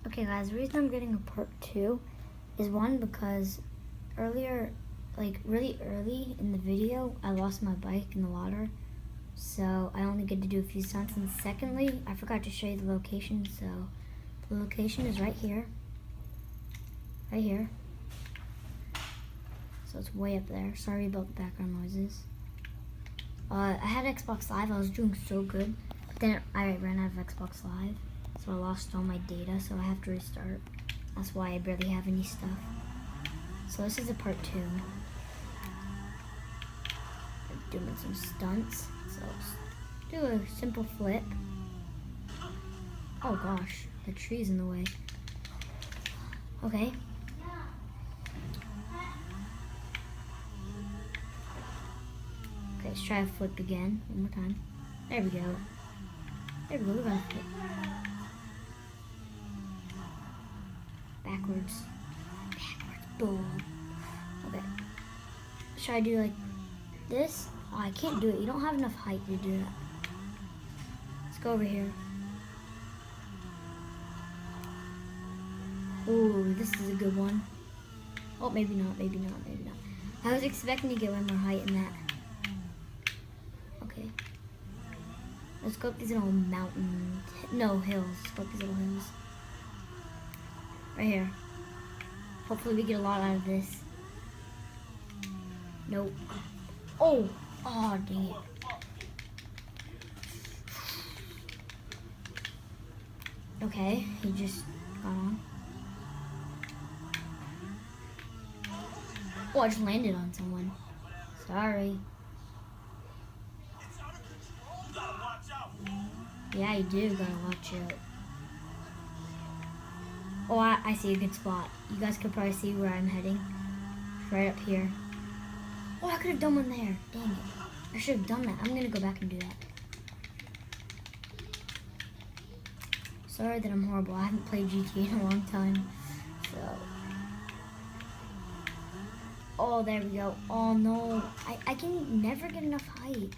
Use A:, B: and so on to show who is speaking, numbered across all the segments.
A: Okay guys, the reason I'm getting a part 2 is one, because earlier, like really early in the video, I lost my bike in the water. So I only get to do a few stunts. And secondly, I forgot to show you the location. So the location is right here. Right here. So it's way up there. Sorry about the background noises. I had Xbox Live. I was doing so good. But then I ran out of Xbox Live. So I lost all my data. So I have to restart. That's why I barely have any stuff. So this is a part 2. I'm doing some stunts. So do a simple flip. Oh gosh, the tree's in the way. Okay. Okay, let's try a flip again. One more time. There we go. There we go, we're gonna flip. Backwards. Backwards, boom. Okay. Should I do like this? Oh, I can't do it. You don't have enough height to do that. Let's go over here. Ooh, this is a good one. Oh, maybe not, maybe not, maybe not. I was expecting to get way more height in that. Okay. Let's go up these little mountains. No, hills. Let's go up these little hills. Right here. Hopefully we get a lot out of this. Nope. Oh! Oh, dang it. Okay, he just got on. Oh, I just landed on someone. Sorry. Yeah, you do gotta watch out. Oh, I see a good spot. You guys could probably see where I'm heading. Right up here. Oh, I could have done one there. Dang it. I should have done that. I'm gonna go back and do that. Sorry that I'm horrible. I haven't played GTA in a long time. So. Oh, there we go. Oh no. I can never get enough height.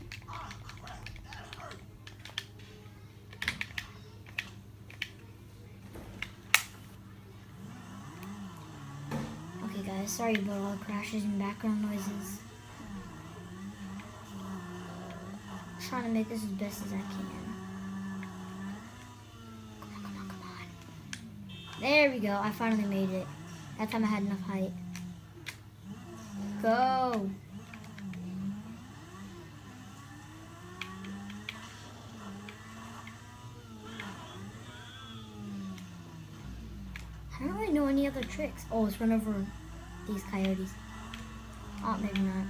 A: Okay guys, sorry about all the crashes and background noises. I'm trying to make this as best as I can. Come on, come on, come on. There we go. I finally made it. That time I had enough height. Go. I don't really know any other tricks. Oh, let's run over these coyotes. Oh, maybe not.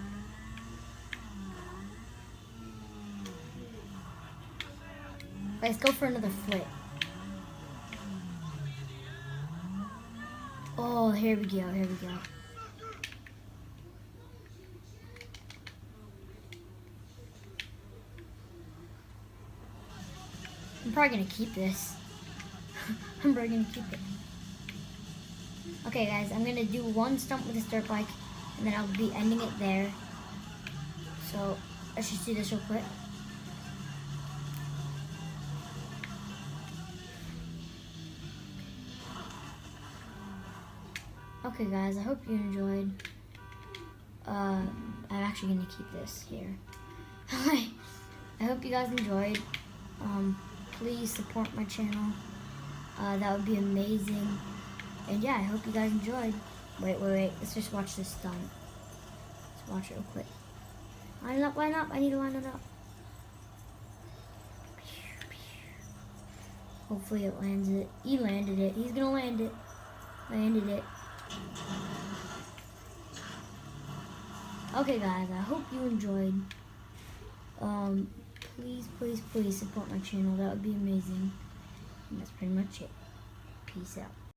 A: Let's go for another flip. Oh, here we go, here we go. I'm probably gonna keep this. I'm probably gonna keep it. Okay guys, I'm gonna do one stunt with this dirt bike and then I'll be ending it there. So let's just do this real quick. Okay guys, I hope you enjoyed. I'm actually gonna keep this here. I hope you guys enjoyed. Please support my channel. That would be amazing. And yeah, I hope you guys enjoyed. Wait. Let's just watch this stunt. Let's watch it real quick. Line up. I need to line it up. Hopefully it lands it. He landed it. He's gonna land it. Landed it. Okay guys, I hope you enjoyed. Please support my channel. That would be amazing. And that's pretty much it. Peace out.